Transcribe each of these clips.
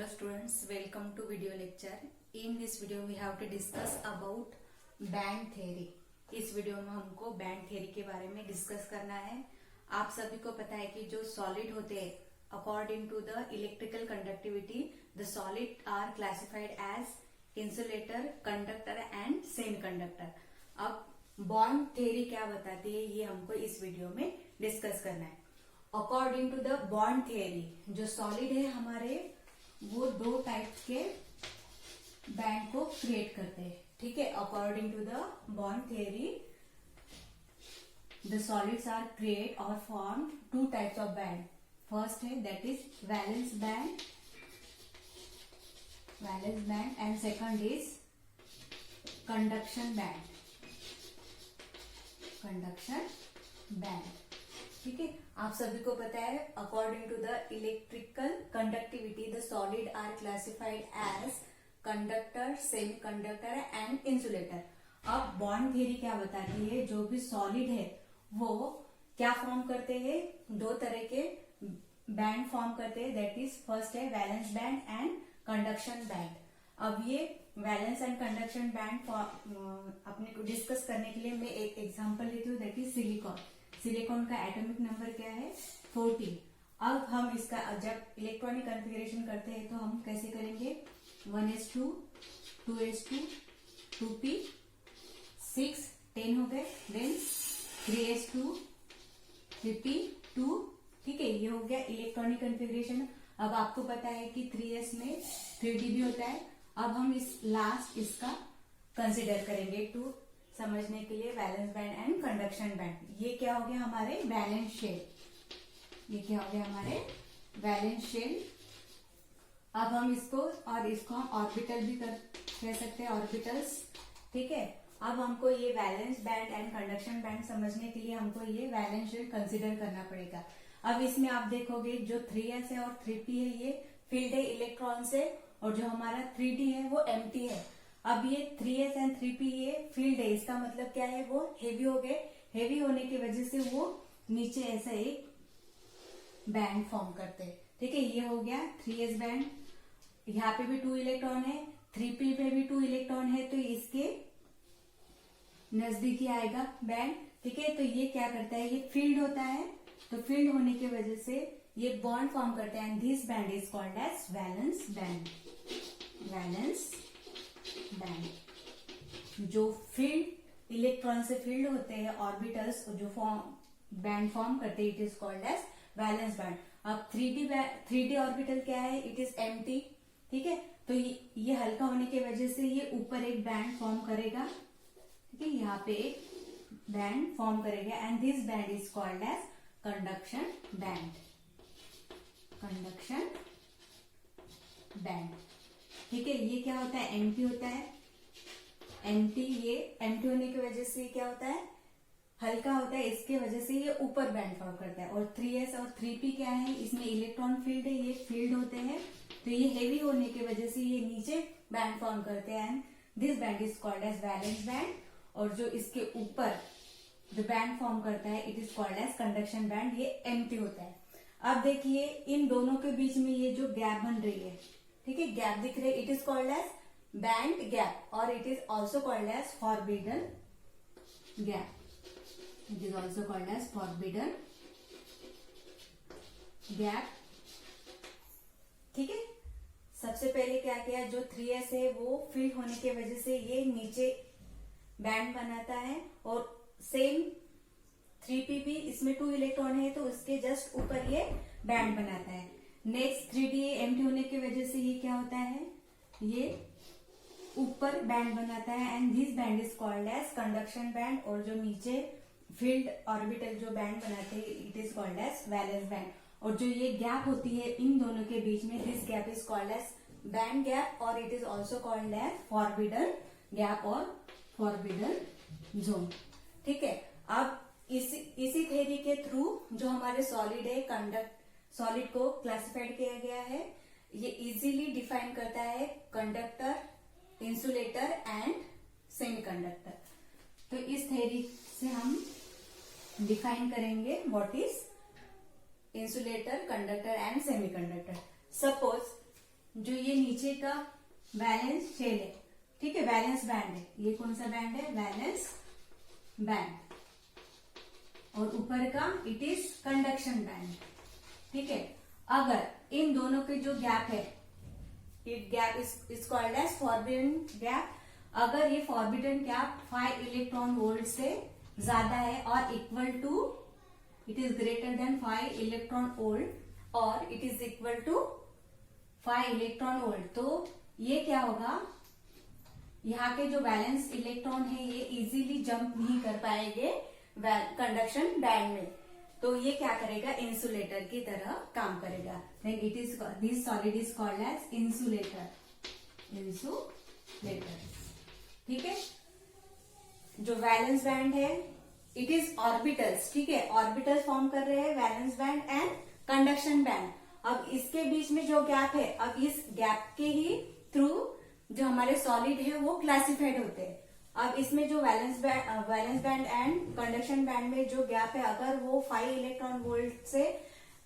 Hello students, welcome to video lecture. In this video we have to discuss about band theory. इस video में हमको band theory के बारे में discuss करना है। आप सभी को पता है कि जो सॉलिड होते हैं according to the electrical conductivity the solid are classified as insulator, conductor and semiconductor. अब बॉन्ड थ्योरी क्या बताती है ये हमको इस वीडियो में डिस्कस करना है। According to the band theory जो सॉलिड है हमारे वो दो टाइप के बैंड को क्रिएट करते हैं, ठीक है। According to the band theory the solids are create or form two types of band. First है that is valence band and second is conduction band, ठीक है। आप सभी को पता है according to the electrical conductivity the solid are classified as conductor, semi conductor and insulator. अब band theory क्या बताती है, जो भी सॉलिड है वो क्या फॉर्म करते हैं, दो तरह के बैंड फॉर्म करते हैं। दैट इज फर्स्ट है valence band and conduction band. अब ये वैलेंस एंड कंडक्शन बैंड अपने को डिस्कस करने के लिए मैं एक एग्जांपल लेती हूँ, दैट इज सिलिकॉन का एटॉमिक नंबर क्या है 14। अब हम इसका जब इलेक्ट्रॉनिक कॉन्फ़िगरेशन करते हैं तो हम कैसे करेंगे 1s2 2s2 2p 6 10 हो गए, देन 3s2 3p 2, ठीक है। ये हो गया इलेक्ट्रॉनिक कॉन्फ़िगरेशन। अब आपको पता है कि 3s में 3d भी होता है। अब हम इसका कंसिडर करेंगे टू समझने के लिए valence band and conduction band. ये क्या हो गया हमारे वैलेंस शेल, ये क्या हो गया हमारे वैलेंस शेल। अब हम इसको हम ऑर्बिटल भी कह सकते हैं, ऑर्बिटल्स, ठीक है। अब हमको ये valence band and conduction band समझने के लिए हमको ये वैलेंस शेल कंसिडर करना पड़ेगा। अब इसमें आप देखोगे जो 3s है और 3p है ये फील्ड है इलेक्ट्रॉन से, और जो हमारा 3d है वो एम्प्टी है। अब ये 3s एंड 3p ये फील्ड है, इसका मतलब क्या है वो हेवी हो गए। हेवी होने की वजह से वो नीचे ऐसा एक बैंड फॉर्म करते हैं, ठीक है। ये हो गया 3s बैंड, यहाँ पे भी 2 इलेक्ट्रॉन है, 3p पे भी 2 इलेक्ट्रॉन है, तो इसके नजदीक ही आएगा बैंड, ठीक है। तो ये क्या करता है, ये फील्ड होता है, तो फील्ड होने की वजह से ये बॉन्ड फॉर्म करते हैं and this band is called as valence band. जो फील्ड इलेक्ट्रॉन से फील्ड होते हैं ऑर्बिटल्स जो बैंड फॉर्म करते हैं it is called as valence band. अब 3d ऑर्बिटल क्या है, इट इज एम्प्टी, ठीक है। तो ये हल्का होने की वजह से ये ऊपर एक बैंड फॉर्म करेगा, ठीक है। यहाँ पे एक बैंड फॉर्म करेगा and this band is called as conduction band, ठीक है। ये क्या होता है एम्प्टी होता है, एम्प्टी होने की वजह से क्या होता है हल्का होता है, इसके वजह से ये ऊपर बैंड फॉर्म करता है। और 3s और 3p क्या है, इसमें इलेक्ट्रॉन फील्ड है, ये फील्ड होते हैं, तो ये हेवी होने की वजह से ये नीचे बैंड फॉर्म करते हैं and this band is called as valence band. और जो इसके ऊपर जो बैंड फॉर्म करता है it is called as conduction band, ये एम्प्टी होता है। अब देखिए इन दोनों के बीच में ये जो गैप बन रही है, ठीक है, गैप दिख रहे, it is called as band gap और it is also called as forbidden gap. It is also called as forbidden gap, ठीक है। सबसे पहले क्या किया, जो 3s है वो फील्ड होने की वजह से ये नीचे बैंड बनाता है और सेम 3p भी इसमें 2 इलेक्ट्रॉन है तो उसके जस्ट ऊपर ये बैंड बनाता है। नेक्स्ट 3d एम्प्टी होने की वजह से ये क्या होता है, ये ऊपर बैंड बनाता है and this band is called as conduction band. और जो नीचे फील्ड ऑर्बिटल जो बैंड बनाते हैं it is called as valence band. और जो ये गैप होती है इन दोनों के बीच में this gap is called as band gap और it is also called as forbidden gap और फॉरबिडन जोन, ठीक है। अब इसी थ्योरी के थ्रू जो हमारे सॉलिड है सॉलिड को क्लासिफाइड किया गया है, ये इजीली डिफाइन करता है कंडक्टर, इंसुलेटर एंड सेमीकंडक्टर। तो इस थ्योरी से हम डिफाइन करेंगे what is insulator, conductor and semiconductor. Suppose जो ये नीचे का वैलेंस शेल है, ठीक है, वैलेंस बैंड है, ये कौन सा बैंड है, वैलेंस बैंड, और ऊपर का इट इज कंडक्शन बैंड, ठीक है। अगर इन दोनों के जो गैप है, it gap is called as forbidden gap. अगर ये फॉरबिडन गैप 5 इलेक्ट्रॉन वोल्ट से ज्यादा है और equal to, it is greater than 5 electron volt और it is equal to 5 electron volt, तो ये क्या होगा, यहाँ के जो वैलेंस इलेक्ट्रॉन है ये इजीली जंप नहीं कर पाएंगे कंडक्शन बैंड में, तो ये क्या करेगा, इंसुलेटर की तरह काम करेगा। Then it is this solid is called as insulator, insulator, ठीक है। जो वैलेंस बैंड है इट इज ऑर्बिटल्स, ठीक है, ऑर्बिटल्स फॉर्म कर रहे हैं valence band and conduction band. अब इसके बीच में जो गैप है, अब इस गैप के ही थ्रू जो हमारे सॉलिड है वो क्लासिफाइड होते हैं। अब इसमें जो valence band and conduction band में जो गैप है, अगर वो 5 इलेक्ट्रॉन वोल्ट से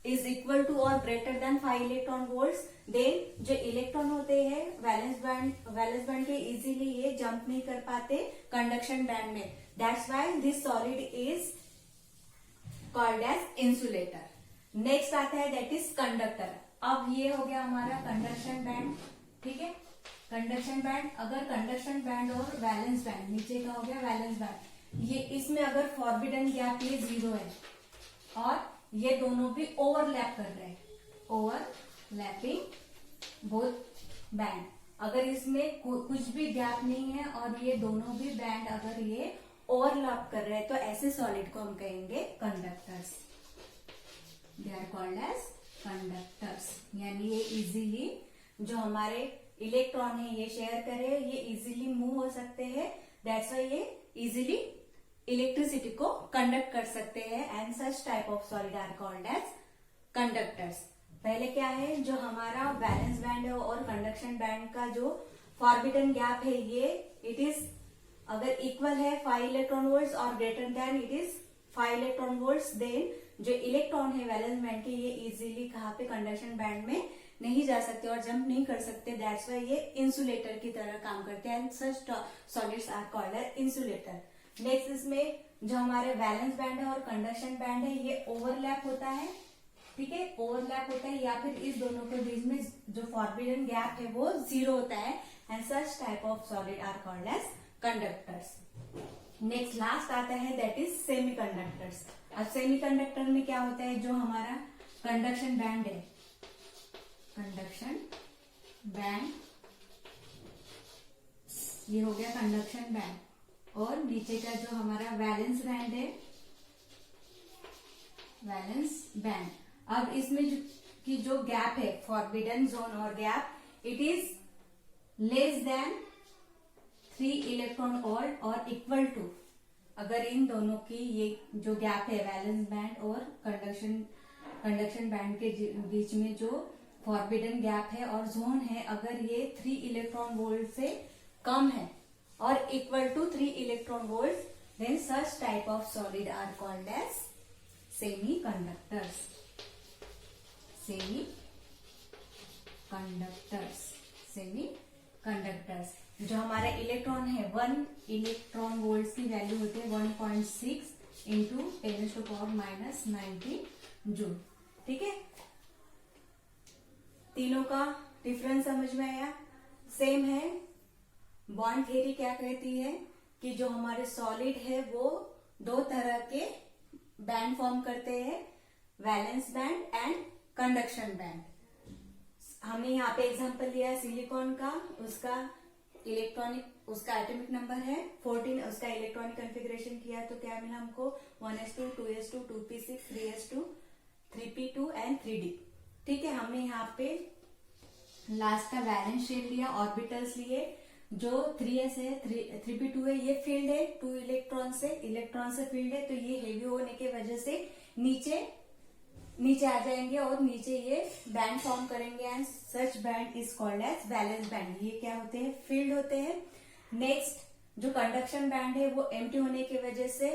इज इक्वल टू और greater than 5 electron volt, then जो इलेक्ट्रॉन होते हैं वैलेंस बैंड के इजीली ये जंप नहीं कर पाते कंडक्शन बैंड में, that's why this solid is called as insulator. Next आता है दैट इज कंडक्टर। अब ये हो गया हमारा कंडक्शन बैंड, ठीक है, कंडक्शन बैंड। अगर कंडक्शन बैंड और वैलेंस बैंड, नीचे का हो गया वैलेंस बैंड, ये इसमें अगर फॉरबिडन गैप ये 0 है और ये दोनों भी ओवरलैप कर रहे हैं, ओवरलैपिंग बोथ बैंड, अगर इसमें कुछ भी गैप नहीं है और ये दोनों भी बैंड अगर ये ओवरलैप कर रहे हैं, तो ऐसे सॉलिड को हम कहेंगे conductors, they are called as conductors. यानी ये इजीली जो हमारे इलेक्ट्रॉन है ये शेयर करे, ये इजीली मूव हो सकते हैं, दैट्स व्हाई ये इजीली इलेक्ट्रिसिटी को कंडक्ट कर सकते हैं, and such type of solid are called as conductors. पहले क्या है, जो हमारा वैलेंस बैंड है और कंडक्शन बैंड का जो फॉरबिडन गैप है, ये इट इज अगर इक्वल है 5 इलेक्ट्रॉन वोल्ट्स और greater than it is 5 electron volts, then जो इलेक्ट्रॉन है वैलेंस बैंड के ये इजीली कहाँ पे, कंडक्शन बैंड में नहीं जा सकते और जंप नहीं कर सकते, दैट्स व्हाई ये इंसुलेटर की तरह काम करते हैं, and such solids are called as insulator. Next इसमें जो हमारे वैलेंस बैंड है और कंडक्शन बैंड है ये ओवरलैप होता है, ठीक है, ओवरलैप होता है, या फिर इस दोनों के बीच में जो फॉरबिडन गैप है वो 0 होता है, and such type of solid are called as conductors. Next last आता है दैट इज सेमीकंडक्टर्स। अब सेमीकंडक्टर में क्या होता है, जो हमारा कंडक्शन बैंड है, कंडक्शन बैंड, ये हो गया कंडक्शन बैंड, और नीचे का जो हमारा वैलेंस बैंड है, वैलेंस बैंड। अब इसमें की जो गैप है, फॉरबिडन जोन और gap, it is less than 3 electron volt और इक्वल टू, अगर इन दोनों की ये जो गैप है वैलेंस बैंड और कंडक्शन बैंड के बीच में जो फॉरबिडन गैप है और जोन है, अगर ये 3 इलेक्ट्रॉन वोल्ट से कम है और equal to 3 electron volt, then such type of solid are called as semiconductors, semiconductors. जो हमारा इलेक्ट्रॉन है 1 इलेक्ट्रॉन वोल्ट की वैल्यू होती है 1.6 इंटू 10⁻⁻19 जूल, ठीक है। तीनों का डिफरेंस समझ में आया, सेम है। बॉन्ड थ्योरी क्या कहती है कि जो हमारे सॉलिड है वो 2 तरह के बैंड फॉर्म करते हैं, valence band and conduction band. हमने यहाँ पे एग्जांपल लिया है सिलिकॉन का, उसका इलेक्ट्रॉनिक, उसका एटॉमिक नंबर है 14, उसका इलेक्ट्रॉनिक कॉन्फ़िगरेशन किया तो क्या मिला हमको 1s2, 2s2, 2p6, 3s2, 3p2 and 3d, ठीक है। हमने यहाँ पे लास्ट का वैलेंस शेल लिया, ऑर्बिटल्स लिए, जो 3s है 3p2 है, ये फील्ड है 2 इलेक्ट्रॉन से फील्ड है, तो ये हेवी होने के वजह से नीचे आ जाएंगे और नीचे ये बैंड फॉर्म करेंगे, and such band is called as valence band. ये क्या होते हैं, फील्ड होते हैं। नेक्स्ट जो कंडक्शन बैंड है वो एम्प्टी होने की वजह से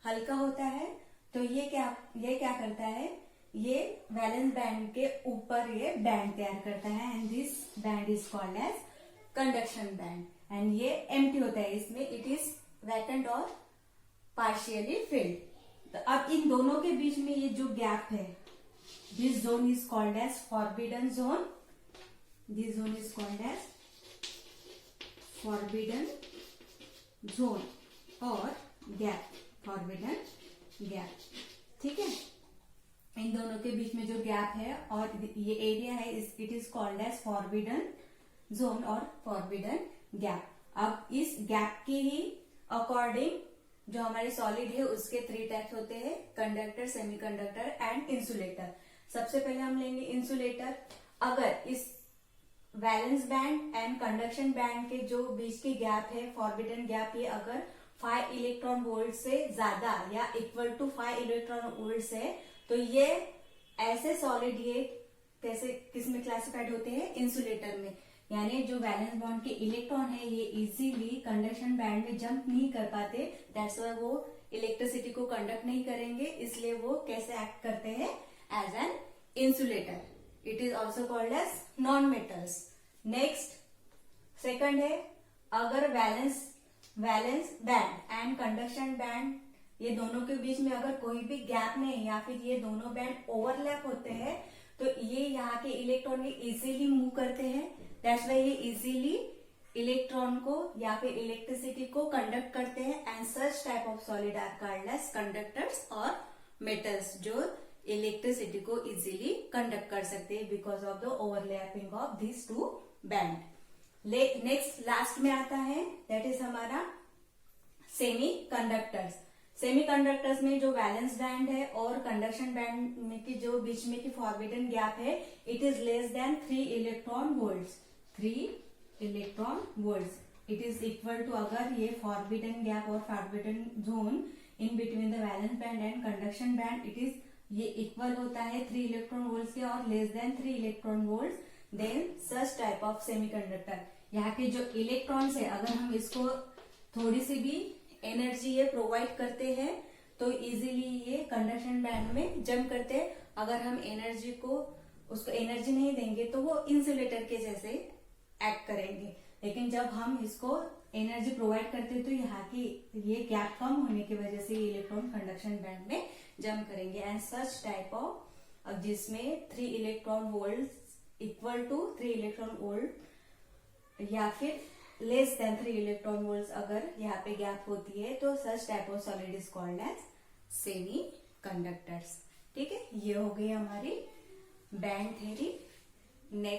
हल्का होता है, तो ये क्या करता है, ये वैलेंस बैंड के ऊपर ये बैंड तैयार करता है, and this band is called as conduction band and ये एम्प्टी होता है, इसमें इट इज वैकेंट और पार्शियली फिल्ड। तो अब इन दोनों के बीच में ये जो गैप है, this zone is called as forbidden zone, this zone is called as forbidden zone और गैप, फॉरबिडन गैप। ठीक है, इन दोनों के बीच में जो गैप है और ये एरिया है, it is called as forbidden zone और फॉरबिडन गैप। अब इस गैप के ही अकॉर्डिंग जो हमारे सॉलिड है उसके 3 टाइप्स होते हैं, कंडक्टर, सेमीकंडक्टर एंड इंसुलेटर। सबसे पहले हम लेंगे इंसुलेटर। अगर इस valence band and conduction band के जो बीच की गैप है, फॉरबिडन गैप, ये अगर 5 इलेक्ट्रॉन वोल्ट से ज्यादा या इक्वल टू 5 इलेक्ट्रॉन वोल्ट है, तो ये ऐसे सॉलिड ये कैसे किसमें क्लासिफाइड होते हैं, इंसुलेटर में। यानी जो वैलेंस बॉन्ड के इलेक्ट्रॉन है ये इजीली कंडक्शन बैंड में जंप नहीं कर पाते, दैट्स व्हाई वो इलेक्ट्रिसिटी को कंडक्ट नहीं करेंगे, इसलिए वो कैसे एक्ट करते हैं, as an insulator. It is also called as non metals. Next second है, अगर valence band and conduction band ये दोनों के बीच में अगर कोई भी गैप नहीं या फिर ये दोनों बैंड ओवरलैप होते हैं, तो ये यहाँ के इलेक्ट्रॉन इजीली मूव करते हैं, दैट्स वाई ये इजीली इलेक्ट्रॉन को या फिर इलेक्ट्रिसिटी को कंडक्ट करते हैं। And such type of solid are called as conductors और मेटल्स, जो इलेक्ट्रिसिटी को इजीली कंडक्ट कर सकते हैं because of the overlapping of this 2 band. Next last में आता है, दैट इज हमारा सेमी कंडक्टर्स। सेमी कंडक्टर्स में जो वैलेंस बैंड है और कंडक्शन बैंड में की जो बीच में की फॉरबिडन गैप है, it is less than 3 electron volts, 3 electron volts. It is equal to, अगर ये फॉरबिडन गैप और forbidden zone in between the valence band and conduction band, it is ये इक्वल होता है 3 इलेक्ट्रॉन वोल्ट्स के और less than 3 electron volts, then such type of semiconductor. यहाँ के जो इलेक्ट्रॉन्स है, अगर हम इसको थोड़ी सी भी एनर्जी ये प्रोवाइड करते हैं तो इजीली ये कंडक्शन बैंड में जंप करते हैं। अगर हम उसको एनर्जी नहीं देंगे तो वो इंसुलेटर के जैसे एक्ट करेंगे, लेकिन जब हम इसको एनर्जी प्रोवाइड करते हैं तो यहाँ की ये गैप कम होने की वजह से इलेक्ट्रॉन कंडक्शन बैंड में जंप करेंगे। एंड सच टाइप ऑफ जिसमें 3 electron volt equal to 3 electron volt या फिर लेस देन 3 इलेक्ट्रॉन वोल्ट अगर यहाँ पे गैप होती है, तो such type of solid is called as semiconductors. ठीक है, ये हो गई हमारी बैंड थ्योरी। नेक्स्ट